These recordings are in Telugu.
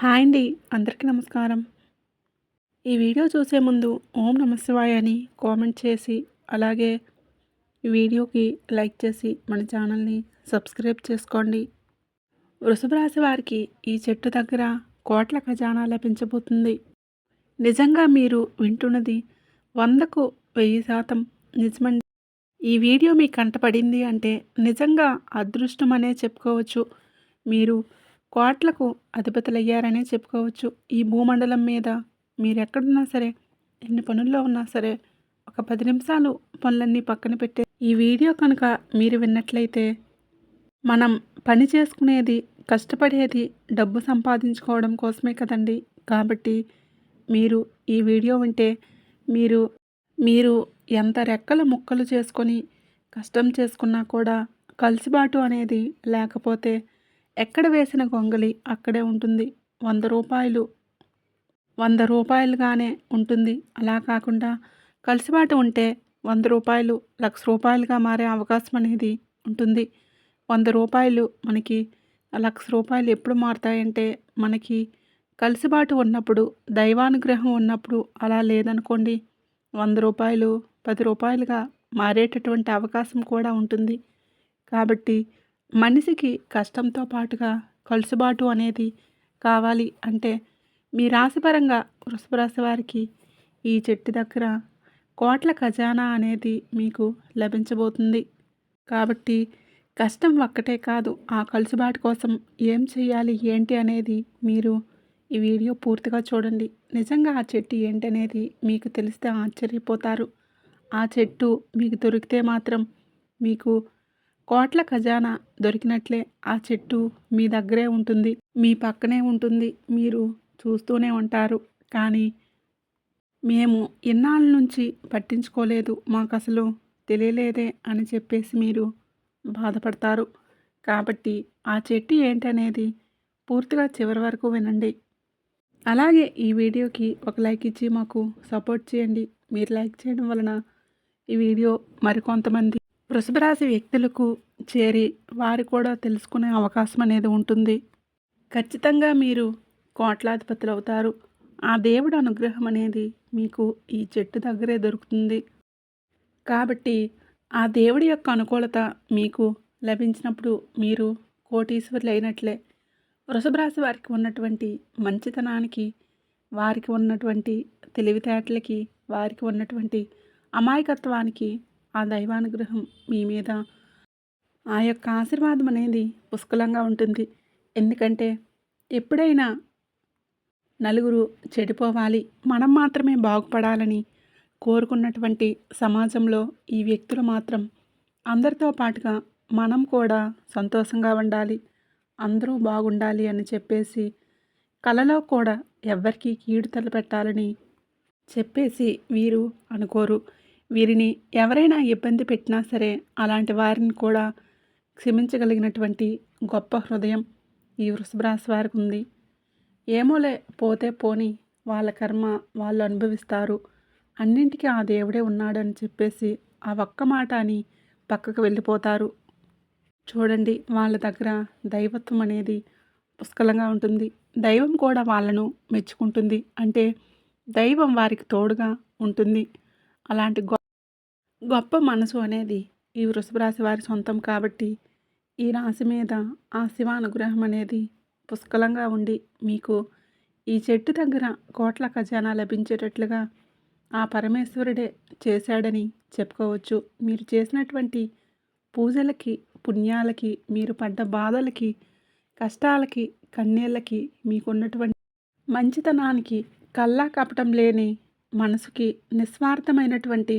హాయ్ అండి. అందరికీ నమస్కారం. ఈ వీడియో చూసే ముందు ఓం నమ శివాయ అని కామెంట్ చేసి, అలాగే ఈ వీడియోకి లైక్ చేసి మన ఛానల్ని సబ్స్క్రైబ్ చేసుకోండి. వృషభ రాశి వారికి ఈ చెట్టు దగ్గర కోట్ల ఖజానా లభించబోతుంది. నిజంగా మీరు వింటున్నది 100కు 1000% నిజమండి. ఈ వీడియో మీ కంటపడింది అంటే నిజంగా అదృష్టం అనే చెప్పుకోవచ్చు. మీరు కోట్లకు అధిపతులయ్యారనే చెప్పుకోవచ్చు. ఈ భూమండలం మీద మీరెక్కడున్నా సరే, ఎన్ని పనుల్లో ఉన్నా సరే, ఒక 10 నిమిషాలు పనులన్నీ పక్కన పెట్టే ఈ వీడియో కనుక మీరు విన్నట్లయితే, మనం పని చేసుకునేది, కష్టపడేది డబ్బు సంపాదించుకోవడం కోసమే కదండీ! కాబట్టి మీరు ఈ వీడియో వింటే మీరు మీరు ఎంత రెక్కలు ముక్కలు చేసుకొని కష్టం చేసుకున్నా కూడా కలిసిబాటు అనేది లేకపోతే ఎక్కడ వేసిన గొంగలి అక్కడే ఉంటుంది. రూ. 100 రూపాయలుగానే ఉంటుంది. అలా కాకుండా కలిసిబాటు ఉంటే రూ. 100 1,00,000గా మారే అవకాశం అనేది ఉంటుంది. రూ. 100 మనకి రూ. 1,00,000 ఎప్పుడు మారుతాయంటే మనకి కలిసిబాటు ఉన్నప్పుడు, దైవానుగ్రహం ఉన్నప్పుడు. అలా లేదనుకోండి రూ. 100 రూపాయలుగా మారేటటువంటి అవకాశం కూడా ఉంటుంది. కాబట్టి మనిషికి కష్టంతో పాటుగా కలుసుబాటు అనేది కావాలి అంటే మీ రాశిపరంగా వృషభ రాశి వారికి ఈ చెట్టు దగ్గర కోట్ల ఖజానా అనేది మీకు లభించబోతుంది. కాబట్టి కష్టం ఒక్కటే కాదు, ఆ కలుసుబాటు కోసం ఏం చేయాలి ఏంటి అనేది మీరు ఈ వీడియో పూర్తిగా చూడండి. నిజంగా ఆ చెట్టు ఏంటనేది మీకు తెలిస్తే ఆశ్చర్యపోతారు. ఆ చెట్టు మీకు దొరికితే మాత్రం మీకు కోట్ల ఖజానా దొరికినట్లే. ఆ చెట్టు మీ దగ్గరే ఉంటుంది, మీ పక్కనే ఉంటుంది, మీరు చూస్తూనే ఉంటారు. కానీ మేము ఇన్నాళ్ళ నుంచి పట్టించుకోలేదు, మాకు అసలు తెలియలేదే అని చెప్పేసి మీరు బాధపడతారు. కాబట్టి ఆ చెట్టు ఏంటనేది పూర్తిగా చివరి వరకు వినండి. అలాగే ఈ వీడియోకి ఒక లైక్ ఇచ్చి మాకు సపోర్ట్ చేయండి. మీరు లైక్ చేయడం వలన ఈ వీడియో మరికొంతమంది వృషభ రాశి వ్యక్తులకు చేరి వారు కూడా తెలుసుకునే అవకాశం అనేది ఉంటుంది. ఖచ్చితంగా మీరు కోట్లాధిపతులు అవుతారు. ఆ దేవుడి అనుగ్రహం అనేది మీకు ఈ చెట్టు దగ్గరే దొరుకుతుంది. కాబట్టి ఆ దేవుడి యొక్క అనుకూలత మీకు లభించినప్పుడు మీరు కోటీశ్వరులు అయినట్లే. వృషభ రాశి వారికి ఉన్నటువంటి మంచితనానికి, వారికి ఉన్నటువంటి తెలివితేటలకి, వారికి ఉన్నటువంటి అమాయకత్వానికి ఆ దైవానుగ్రహం మీ మీద, ఆ యొక్క ఆశీర్వాదం అనేది పుష్కలంగా ఉంటుంది. ఎందుకంటే ఎప్పుడైనా నలుగురు చెడిపోవాలి, మనం మాత్రమే బాగుపడాలని కోరుకున్నటువంటి సమాజంలో ఈ వ్యక్తులు మాత్రం అందరితో పాటుగా మనం కూడా సంతోషంగా ఉండాలి, అందరూ బాగుండాలి అని చెప్పేసి కలలో కూడా ఎవ్వరికీ కీడు తలపెట్టాలని చెప్పేసి వీరు అనుకోరు. వీరిని ఎవరైనా ఇబ్బంది పెట్టినా సరే అలాంటి వారిని కూడా క్షమించగలిగినటువంటి గొప్ప హృదయం ఈ వృషభ రాశి వారికి ఉంది. ఏమోలే, పోతే పోని, వాళ్ళ కర్మ వాళ్ళు అనుభవిస్తారు, అన్నింటికీ ఆ దేవుడే ఉన్నాడని చెప్పేసి ఆ ఒక్క మాట అని పక్కకు వెళ్ళిపోతారు. చూడండి, వాళ్ళ దగ్గర దైవత్వం అనేది పుష్కలంగా ఉంటుంది. దైవం కూడా వాళ్ళను మెచ్చుకుంటుంది. అంటే దైవం వారికి తోడుగా ఉంటుంది. అలాంటి గొప్ప మనసు అనేది ఈ వృషభ రాశి వారి సొంతం. కాబట్టి ఈ రాశి మీద ఆ శివ అనుగ్రహం అనేది పుష్కలంగా ఉండి మీకు ఈ చెట్టు దగ్గర కోట్ల ఖజానా లభించేటట్లుగా ఆ పరమేశ్వరుడే చేశాడని చెప్పుకోవచ్చు. మీరు చేసినటువంటి పూజలకి, పుణ్యాలకి, మీరు పడ్డ బాధలకి, కష్టాలకి, కన్నీళ్ళకి, మీకున్నటువంటి మంచితనానికి, కల్లా కపటం లేని మనసుకి, నిస్వార్థమైనటువంటి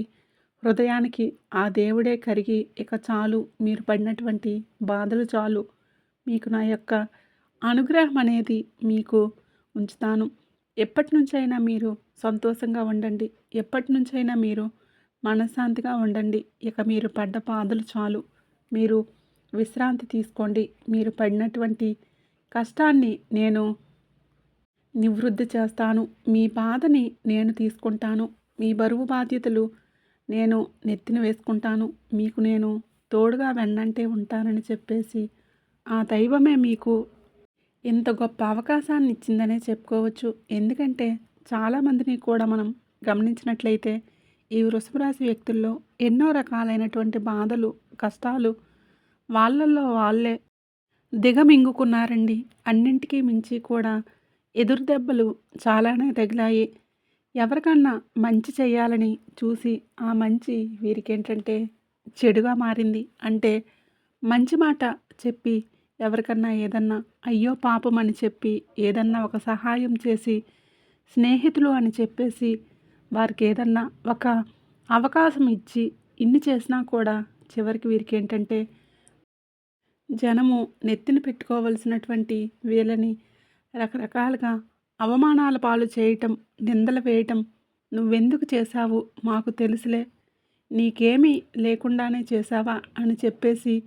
హృదయానికి ఆ దేవుడే కరిగి ఇక చాలు, మీరు పడినటువంటి బాధలు చాలు, మీకు నా యొక్క అనుగ్రహం అనేది మీకు ఉంచుతాను, ఎప్పటి నుంచైనా మీరు సంతోషంగా ఉండండి, ఎప్పటి నుంచైనా మీరు మనశ్శాంతిగా ఉండండి, ఇక మీరు పడ్డ బాధలు చాలు, మీరు విశ్రాంతి తీసుకోండి, మీరు పడినటువంటి కష్టాన్ని నేను నివృత్తి చేస్తాను, మీ బాధని నేను తీసుకుంటాను, మీ బరువు బాధ్యతలు నేను నెత్తిన వేసుకుంటాను, మీకు నేను తోడుగా వెన్నంటే ఉంటానని చెప్పేసి ఆ దైవమే మీకు ఇంత గొప్ప అవకాశాన్ని ఇచ్చిందనే చెప్పుకోవచ్చు. ఎందుకంటే చాలామందిని కూడా మనం గమనించినట్లయితే ఈ వృషభ రాశి వ్యక్తుల్లో ఎన్నో రకాలైనటువంటి బాధలు, కష్టాలు వాళ్ళల్లో వాళ్ళే దిగమింగుకున్నారండి. అన్నింటికి మించి కూడా ఎదురు దెబ్బలు చాలానే తగిలాయి. ఎవరికన్నా మంచి చేయాలని చూసి ఆ మంచి వీరికేంటంటే చెడుగా మారింది. అంటే మంచి మాట చెప్పి ఎవరికన్నా ఏదన్నా అయ్యో పాపం అని చెప్పి ఏదన్నా ఒక సహాయం చేసి స్నేహితులు అని చెప్పేసి వారికి ఏదన్నా ఒక అవకాశం ఇచ్చి ఇన్ని చేసినా కూడా చివరికి వీరికేంటంటే జనము నెత్తిన పెట్టుకోవలసినటువంటి వీళ్ళని రకరకాలుగా అవమానాల పాలు చేయటం, నిందలు వేయటం, "నువ్వెందుకు చేశావు? మాకు తెలుసులే. నీకేమీ లేకుండానే చేశావా?" అని చెప్పేసి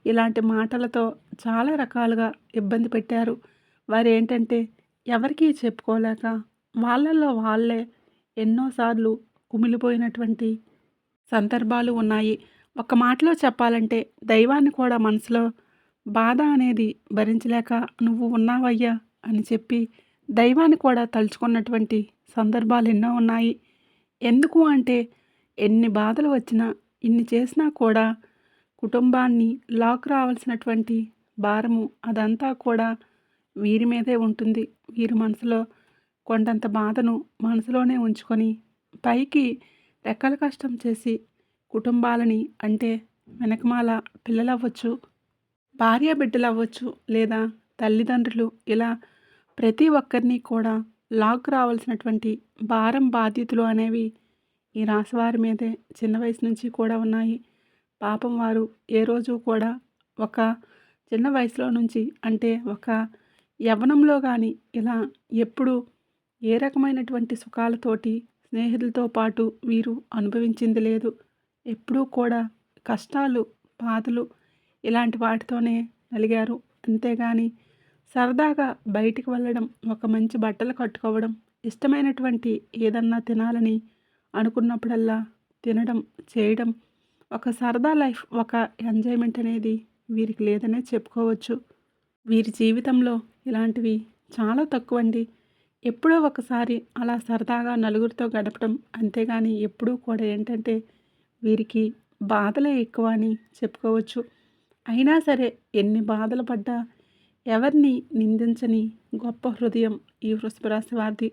ఇలాంటి మాటలతో చాలా రకాలుగా ఇబ్బంది పెట్టారు. వారేంటంటే ఎవరికీ చెప్పుకోలేక వాళ్ళల్లో వాళ్ళే ఎన్నోసార్లు కుమిలిపోయినటువంటి సందర్భాలు ఉన్నాయి. ఒక్క మాటలో చెప్పాలంటే దైవాన్ని కూడా మనసులో బాధ అనేది భరించలేక "నువ్వు ఉన్నావయ్యా" అని చెప్పి దైవాన్ని కూడా తలుచుకున్నటువంటి సందర్భాలు ఎన్నో ఉన్నాయి. ఎందుకు అంటే ఎన్ని బాధలు వచ్చినా, ఇన్ని చేసినా కూడా కుటుంబాన్ని లాక్ రావాల్సినటువంటి భారము అదంతా కూడా వీరి మీదే ఉంటుంది. వీరి మనసులో కొండంత బాధను మనసులోనే ఉంచుకొని పైకి రెక్కల కష్టం చేసి కుటుంబాలని అంటే వెనకమాల పిల్లలవ్వచ్చు, భార్య బిడ్డలవ్వచ్చు, లేదా తల్లిదండ్రులు ఇలా ప్రతి ఒక్కరిని కూడా లాక్ రావాల్సినటువంటి భారం బాధ్యతలు అనేవి ఈ రాశివారి మీదే చిన్న వయసు నుంచి కూడా ఉన్నాయి. పాపం వారు ఏ రోజు కూడా ఒక చిన్న వయసులో నుంచి అంటే ఒక యవ్వనంలో కానీ ఇలా ఎప్పుడు ఏ రకమైనటువంటి సుఖాలతోటి స్నేహితులతో పాటు వీరు అనుభవించింది లేదు. ఎప్పుడూ కూడా కష్టాలు, బాధలు ఇలాంటి వాటితోనే నలిగారు. అంతేగాని సరదాగా బయటికి వెళ్ళడం, ఒక మంచి బట్టలు కట్టుకోవడం, ఇష్టమైనటువంటి ఏదన్నా తినాలని అనుకున్నప్పుడల్లా తినడం, చేయడం, ఒక సరదా లైఫ్, ఒక ఎంజాయ్మెంట్ అనేది వీరికి లేదనే చెప్పుకోవచ్చు. వీరి జీవితంలో ఇలాంటివి చాలా తక్కువండి. ఎప్పుడో ఒకసారి అలా సరదాగా నలుగురితో గడపడం, అంతేగాని ఎప్పుడూ కూడా ఏంటంటే వీరికి బాధలే ఎక్కువ అని చెప్పుకోవచ్చు. అయినా సరే ఎన్ని బాధలు పడ్డా ఎవరిని నిందించని గొప్ప హృదయం ఈ వృషభ రాశి వారిది.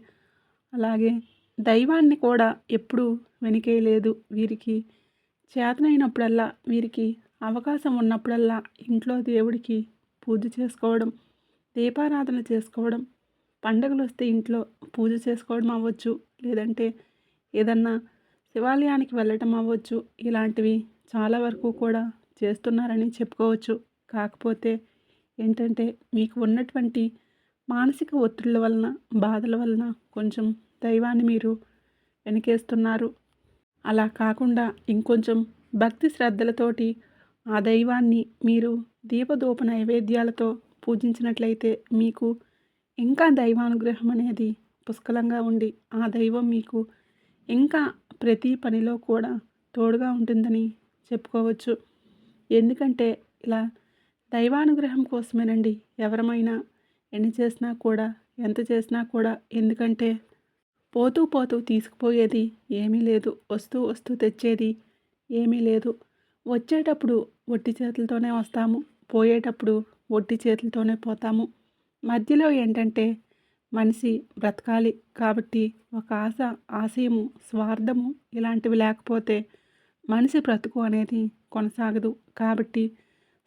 అలాగే దైవాన్ని కూడా ఎప్పుడూ వెనుకేయలేదు. వీరికి చేతనైనప్పుడల్లా, వీరికి అవకాశం ఉన్నప్పుడల్లా ఇంట్లో దేవుడికి పూజ చేసుకోవడం, దీపారాధన చేసుకోవడం, పండగలొస్తే ఇంట్లో పూజ చేసుకోవడం అవ్వచ్చు, లేదంటే ఏదన్నా శివాలయానికి వెళ్ళటం అవ్వచ్చు. ఇలాంటివి చాలా వరకు కూడా చేస్తున్నారని చెప్పుకోవచ్చు. కాకపోతే ఏంటంటే మీకు ఉన్నటువంటి మానసిక ఒత్తిళ్ళ వలన, బాధల వలన కొంచెం దైవాన్ని మీరు వెనకేస్తున్నారు. అలా కాకుండా ఇంకొంచెం భక్తి శ్రద్ధలతోటి ఆ దైవాన్ని మీరు దీపధూప నైవేద్యాలతో పూజించినట్లయితే మీకు ఇంకా దైవానుగ్రహం అనేది పుష్కలంగా ఉండి ఆ దైవం మీకు ఇంకా ప్రతి పనిలో కూడా తోడుగా ఉంటుందని చెప్పుకోవచ్చు. ఎందుకంటే ఇలా దైవానుగ్రహం కోసమేనండి ఎవరమైనా ఎన్ని చేసినా కూడా, ఎంత చేసినా కూడా. ఎందుకంటే పోతూ పోతూ తీసుకుపోయేది ఏమీ లేదు. వస్తూ వస్తూ తెచ్చేది ఏమీ లేదు. వచ్చేటప్పుడు ఒట్టి చేతులతోనే వస్తాము. పోయేటప్పుడు ఒట్టి చేతులతోనే పోతాము. మధ్యలో ఏంటంటే మనిషి బ్రతకాలి కాబట్టి ఒక ఆశ, ఆశయము, స్వార్థము ఇలాంటివి లేకపోతే మనిషి బ్రతుకు అనేది కొనసాగదు. కాబట్టి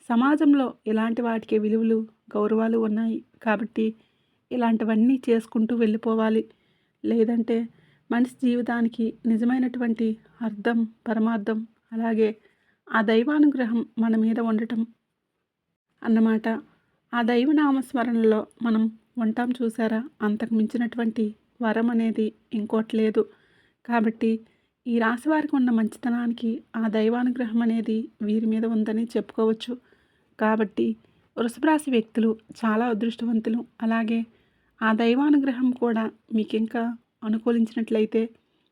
సమాజంలో ఇలాంటి వాటికి విలువలు, గౌరవాలు ఉన్నాయి. కాబట్టి ఇలాంటివన్నీ చేసుకుంటూ వెళ్ళిపోవాలి. లేదంటే మనిషి జీవితానికి నిజమైనటువంటి అర్థం, పరమార్థం, అలాగే ఆ దైవానుగ్రహం మన మీద ఉండటం అన్నమాట. ఆ దైవనామస్మరణలో మనం ఉంటాం చూసారా, అంతకు మించినటువంటి వరం అనేది ఇంకోటి లేదు. కాబట్టి ఈ రాశి వారికి ఉన్న మంచితనానికి ఆ దైవానుగ్రహం అనేది వీరి మీద ఉందని చెప్పుకోవచ్చు. కాబట్టి వృషభ రాశి వ్యక్తులు చాలా అదృష్టవంతులు. అలాగే ఆ దైవానుగ్రహం కూడా మీకు ఇంకా అనుకూలించినట్లయితే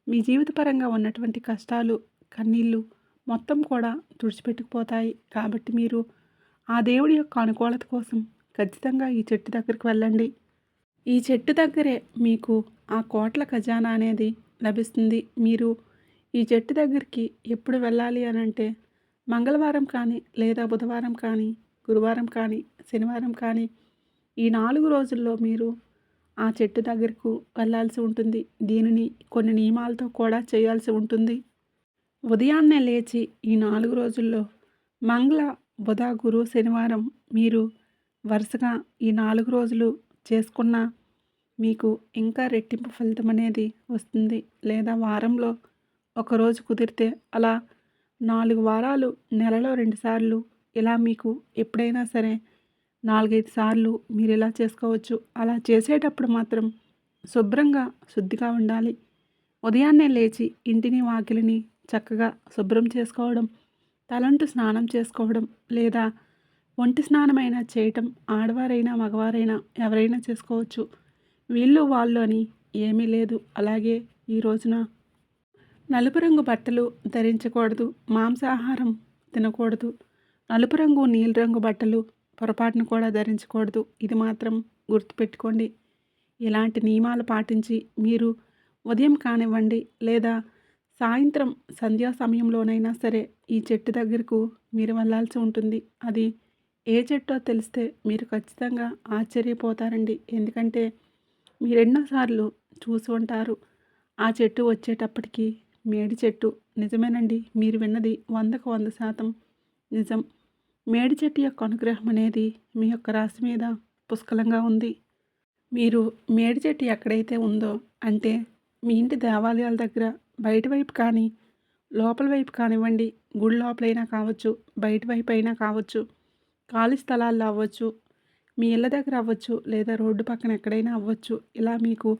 మీ జీవితపరంగా ఉన్నటువంటి కష్టాలు, కన్నీళ్ళు మొత్తం కూడా తుడిచిపెట్టుకుపోతాయి. కాబట్టి మీరు ఆ దేవుడి యొక్క అనుకూలత కోసం ఖచ్చితంగా ఈ చెట్టు దగ్గరికి వెళ్ళండి. ఈ చెట్టు దగ్గరే మీకు ఆ కోట్ల ఖజానా అనేది లభిస్తుంది. మీరు ఈ చెట్టు దగ్గరికి ఎప్పుడు వెళ్ళాలి అనంటే మంగళవారం కానీ, లేదా బుధవారం కానీ, గురువారం కానీ, శనివారం కానీ ఈ 4 రోజుల్లో మీరు ఆ చెట్టు దగ్గరకు వెళ్ళాల్సి ఉంటుంది. దీనిని కొన్ని నియమాలతో కూడా చేయాల్సి ఉంటుంది. ఉదయాన్నే లేచి ఈ 4 రోజుల్లో మంగళ, బుధ, గురు, శనివారం మీరు వరుసగా ఈ 4 రోజులు చేసుకున్న మీకు ఇంకా రెట్టింపు ఫలితం అనేది వస్తుంది. లేదా వారంలో ఒకరోజు కుదిరితే అలా 4 వారాలు, నెలలో 2 సార్లు ఇలా మీకు ఎప్పుడైనా సరే 4, 5 సార్లు మీరు ఇలా చేసుకోవచ్చు. అలా చేసేటప్పుడు మాత్రం శుభ్రంగా, శుద్ధిగా ఉండాలి. ఉదయాన్నే లేచి ఇంటిని, వాకిలిని చక్కగా శుభ్రం చేసుకోవడం, తలంటు స్నానం చేసుకోవడం, లేదా ఒంటి స్నానమైనా చేయటం ఆడవారైనా, మగవారైనా ఎవరైనా చేసుకోవచ్చు. వీళ్ళు, వాళ్ళు అని ఏమీ లేదు. అలాగే ఈ రోజున నలుపు రంగు బట్టలు ధరించకూడదు, మాంసాహారం తినకూడదు, నలుపు రంగు, నీలి రంగు బట్టలు పొరపాటున కూడా ధరించకూడదు. ఇది మాత్రం గుర్తుపెట్టుకోండి. ఇలాంటి నియమాలు పాటించి మీరు ఉదయం కానివ్వండి, లేదా సాయంత్రం సంధ్యా సమయంలోనైనా సరే ఈ చెట్టు దగ్గరకు మీరు వెళ్ళాల్సి ఉంటుంది. అది ఏ చెట్టో తెలిస్తే మీరు ఖచ్చితంగా ఆశ్చర్యపోతారండి. ఎందుకంటే మీరు ఎన్నోసార్లు చూసి ఉంటారు. ఆ చెట్టు వచ్చేటప్పటికి మేడి చెట్టు. నిజమేనండి, మీరు విన్నది 100కు 100% నిజం. మేడి చెట్టు యొక్క అనుగ్రహం అనేది మీ యొక్క రాశి మీద పుష్కలంగా ఉంది. మీరు మేడి చెట్టు ఎక్కడైతే ఉందో అంటే మీ ఇంటి దేవాలయాల దగ్గర బయట వైపు కానీ, లోపల వైపు కానివ్వండి, గుడి లోపలైనా కావచ్చు, బయట వైపు అయినా కావచ్చు, ఖాళీ స్థలాల్లో అవ్వచ్చు, మీ ఇళ్ళ దగ్గర అవ్వచ్చు, లేదా రోడ్డు పక్కన ఎక్కడైనా అవ్వచ్చు. ఇలా మీకు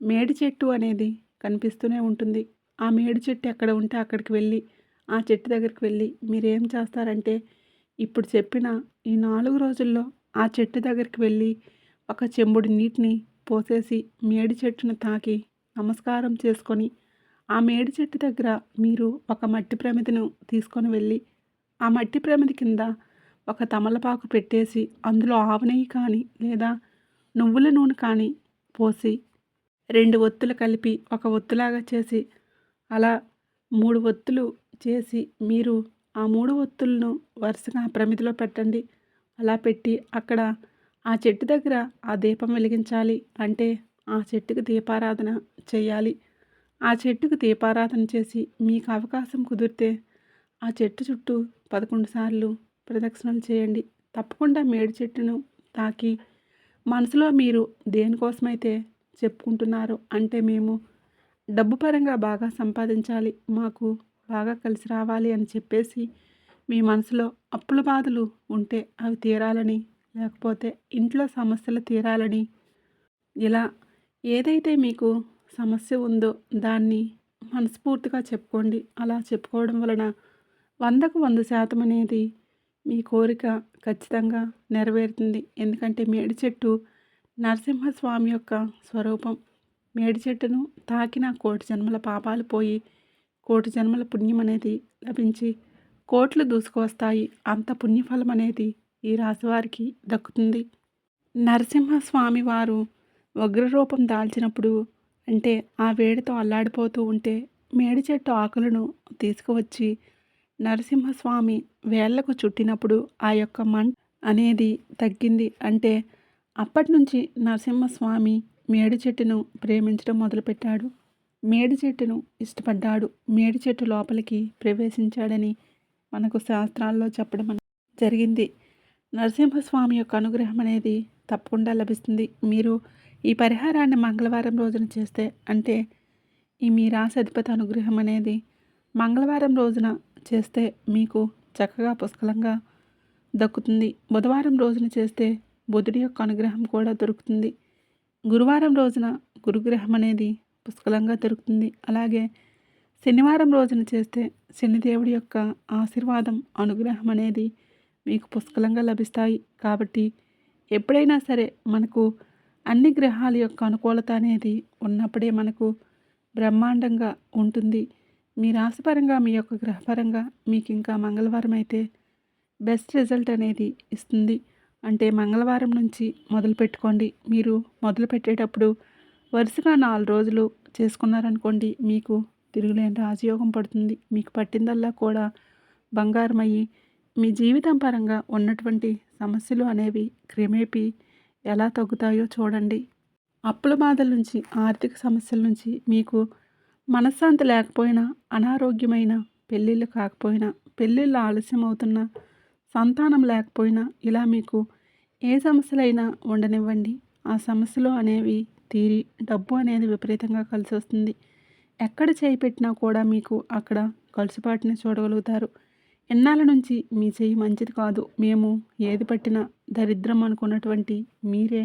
మేడి చెట్టు అనేది కనిపిస్తూనే ఉంటుంది. ఆ మేడి చెట్టు ఎక్కడ ఉంటే అక్కడికి వెళ్ళి, ఆ చెట్టు దగ్గరికి వెళ్ళి మీరేం చేస్తారంటే ఇప్పుడు చెప్పిన ఈ 4 రోజుల్లో ఆ చెట్టు దగ్గరికి వెళ్ళి ఒక చెంబుడు నీటిని పోసేసి మేడి చెట్టును తాకి నమస్కారం చేసుకొని, ఆ మేడి చెట్టు దగ్గర మీరు ఒక మట్టి ప్రమిదను తీసుకొని వెళ్ళి ఆ మట్టి ప్రమిది కింద ఒక తమలపాకు పెట్టేసి అందులో ఆవు నెయ్యి కానీ, లేదా నువ్వుల నూనె కానీ పోసి 2 ఒత్తులు కలిపి ఒక ఒత్తులాగా చేసి, అలా 3 ఒత్తులు చేసి మీరు ఆ 3 ఒత్తులను వరుసగా ఆ ప్రమిదిలో పెట్టండి. అలా పెట్టి అక్కడ ఆ చెట్టు దగ్గర ఆ దీపం వెలిగించాలి. అంటే ఆ చెట్టుకు దీపారాధన చేయాలి. ఆ చెట్టుకు దీపారాధన చేసి మీకు అవకాశం కుదిరితే ఆ చెట్టు చుట్టూ 11 సార్లు ప్రదక్షిణలు చేయండి. తప్పకుండా మేడి చెట్టును తాకి మనసులో మీరు దేనికోసమైతే చెప్పుకుంటున్నారో అంటే మేము డబ్బు పరంగా బాగా సంపాదించాలి, మాకు బాగా కలిసి రావాలి అని చెప్పేసి మీ మనసులో అప్పుల బాధలు ఉంటే అవి తీరాలని, లేకపోతే ఇంట్లో సమస్యలు తీరాలని, ఇలా ఏదైతే మీకు సమస్య ఉందో దాన్ని మనస్ఫూర్తిగా చెప్పుకోండి. అలా చెప్పుకోవడం వలన 100కు 100% అనేది మీ కోరిక ఖచ్చితంగా నెరవేరుతుంది. ఎందుకంటే మేడి చెట్టు నరసింహస్వామి యొక్క స్వరూపం. మేడి చెట్టును తాకిన కోటి జన్మల పాపాలు పోయి, కోటి జన్మల పుణ్యం అనేది లభించి కోట్లు దూసుకువస్తాయి. అంత పుణ్యఫలం అనేది ఈ రాశివారికి దక్కుతుంది. నరసింహస్వామి వారు ఉగ్రరూపం దాల్చినప్పుడు అంటే ఆ వేడితో అల్లాడిపోతూ ఉంటే మేడి చెట్టు ఆకులను తీసుకువచ్చి నరసింహస్వామి వేళ్లకు చుట్టినప్పుడు ఆ యొక్క మంట అనేది తగ్గింది. అంటే అప్పటి నుంచి నరసింహస్వామి మేడి చెట్టును ప్రేమించడం మొదలుపెట్టాడు. మేడి చెట్టును ఇష్టపడ్డాడు. మేడి చెట్టు లోపలికి ప్రవేశించాడని మనకు శాస్త్రాల్లో చెప్పడం జరిగింది. నరసింహస్వామి యొక్క అనుగ్రహం అనేది తప్పకుండా లభిస్తుంది. మీరు ఈ పరిహారాన్ని మంగళవారం రోజున చేస్తే అంటే ఈ మీ రాశి అధిపతి అనుగ్రహం అనేది మంగళవారం రోజున చేస్తే మీకు చక్కగా పుష్కలంగా దక్కుతుంది. బుధవారం రోజున చేస్తే బుధుడి యొక్క అనుగ్రహం కూడా దొరుకుతుంది. గురువారం రోజున గురుగ్రహం అనేది పుష్కలంగా దొరుకుతుంది. అలాగే శనివారం రోజున చేస్తే శనిదేవుడి యొక్క ఆశీర్వాదం, అనుగ్రహం అనేది మీకు పుష్కలంగా లభిస్తాయి. కాబట్టి ఎప్పుడైనా సరే మనకు అన్ని గ్రహాల యొక్క అనుకూలత అనేది ఉన్నప్పుడే మనకు బ్రహ్మాండంగా ఉంటుంది. మీ రాశిపరంగా, మీ యొక్క గ్రహపరంగా మీకు ఇంకా మంగళవారం అయితే బెస్ట్ రిజల్ట్ అనేది ఇస్తుంది. అంటే మంగళవారం నుంచి మొదలుపెట్టుకోండి. మీరు మొదలుపెట్టేటప్పుడు వరుసగా 4 రోజులు చేసుకున్నారనుకోండి, మీకు తిరుగులేని రాజయోగం పడుతుంది. మీకు పట్టిందల్లా కూడా బంగారమయ్యి, మీ జీవితం పరంగా ఉన్నటువంటి సమస్యలు అనేవి క్రమేపీ ఎలా తగ్గుతాయో చూడండి. అప్పుల బాధల నుంచి, ఆర్థిక సమస్యల నుంచి మీకు మనశ్శాంతి లేకపోయినా, అనారోగ్యమైన, పెళ్ళిళ్ళు కాకపోయినా, పెళ్ళిళ్ళు ఆలస్యం అవుతున్నా, సంతానం లేకపోయినా, ఇలా మీకు ఏ సమస్యలైనా ఉండనివ్వండి. ఆ సమస్యలు అనేవి తీరి డబ్బు అనేది విపరీతంగా కలిసొస్తుంది. ఎక్కడ చేయి పెట్టినా కూడా మీకు అక్కడ కలుసుబాటుని చూడగలుగుతారు. ఎన్నాళ్ళ నుంచి మీ చెయ్యి మంచిది కాదు, మేము ఏది పట్టినా దరిద్రం అనుకున్నటువంటి మీరే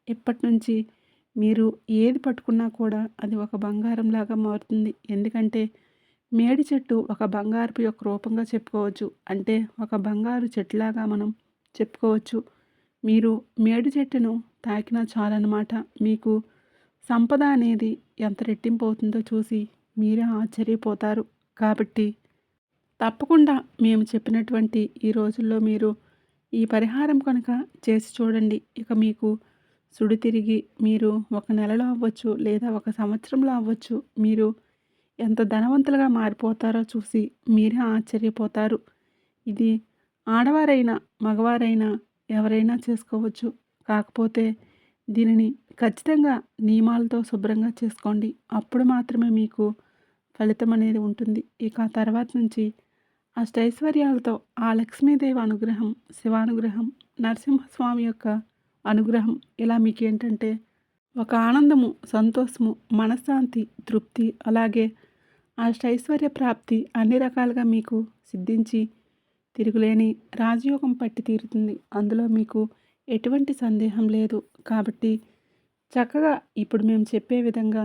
ఇప్పటి నుంచి మీరు ఏది పట్టుకున్నా కూడా అది ఒక బంగారంలాగా మారుతుంది. ఎందుకంటే మేడి చెట్టు ఒక బంగారపు యొక్క రూపంగా చెప్పుకోవచ్చు. అంటే ఒక బంగారు చెట్టులాగా మనం చెప్పుకోవచ్చు. మీరు మేడి చెట్టును తాకినా చాలన్నమాట. మీకు సంపద అనేది ఎంత రెట్టింపు అవుతుందో చూసి మీరే ఆశ్చర్యపోతారు. కాబట్టి తప్పకుండా మేము చెప్పినటువంటి ఈ రోజుల్లో మీరు ఈ పరిహారం కనుక చేసి చూడండి. ఇక మీకు సుడి తిరిగి మీరు ఒక నెలలో అవ్వచ్చు, లేదా ఒక సంవత్సరంలో అవ్వచ్చు, మీరు ఎంత ధనవంతులుగా మారిపోతారో చూసి మీరే ఆశ్చర్యపోతారు. ఇది ఆడవారైనా, మగవారైనా ఎవరైనా చేసుకోవచ్చు. కాకపోతే దీనిని ఖచ్చితంగా నియమాలతో శుభ్రంగా చేసుకోండి. అప్పుడు మాత్రమే మీకు ఫలితం అనేది ఉంటుంది. ఇక ఆ తర్వాత నుంచి అష్టైశ్వర్యాలతో ఆ లక్ష్మీదేవి అనుగ్రహం, శివానుగ్రహం, నరసింహస్వామి యొక్క అనుగ్రహం ఇలా మీకేంటంటే ఒక ఆనందము, సంతోషము, మనశ్శాంతి, తృప్తి, అలాగే అష్టైశ్వర్య ప్రాప్తి అన్ని రకాలుగా మీకు సిద్ధించి తిరుగులేని రాజయోగం పట్టి తీరుతుంది. అందులో మీకు ఎటువంటి సందేహం లేదు. కాబట్టి చక్కగా ఇప్పుడు మేము చెప్పే విధంగా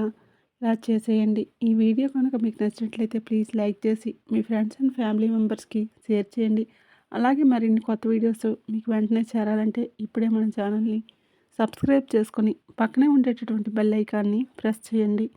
ఇలా చేసేయండి. ఈ వీడియో కనుక మీకు నచ్చినట్లయితే ప్లీజ్ లైక్ చేసి మీ ఫ్రెండ్స్ అండ్ ఫ్యామిలీ మెంబర్స్కి షేర్ చేయండి. అలాగే మరిన్ని కొత్త వీడియోస్ మీకు వెంటనే చేరాలంటే ఇప్పుడే మన ఛానల్ని సబ్స్క్రైబ్ చేసుకొని పక్కనే ఉండేటటువంటి బెల్ ఐకాన్ని ప్రెస్ చేయండి.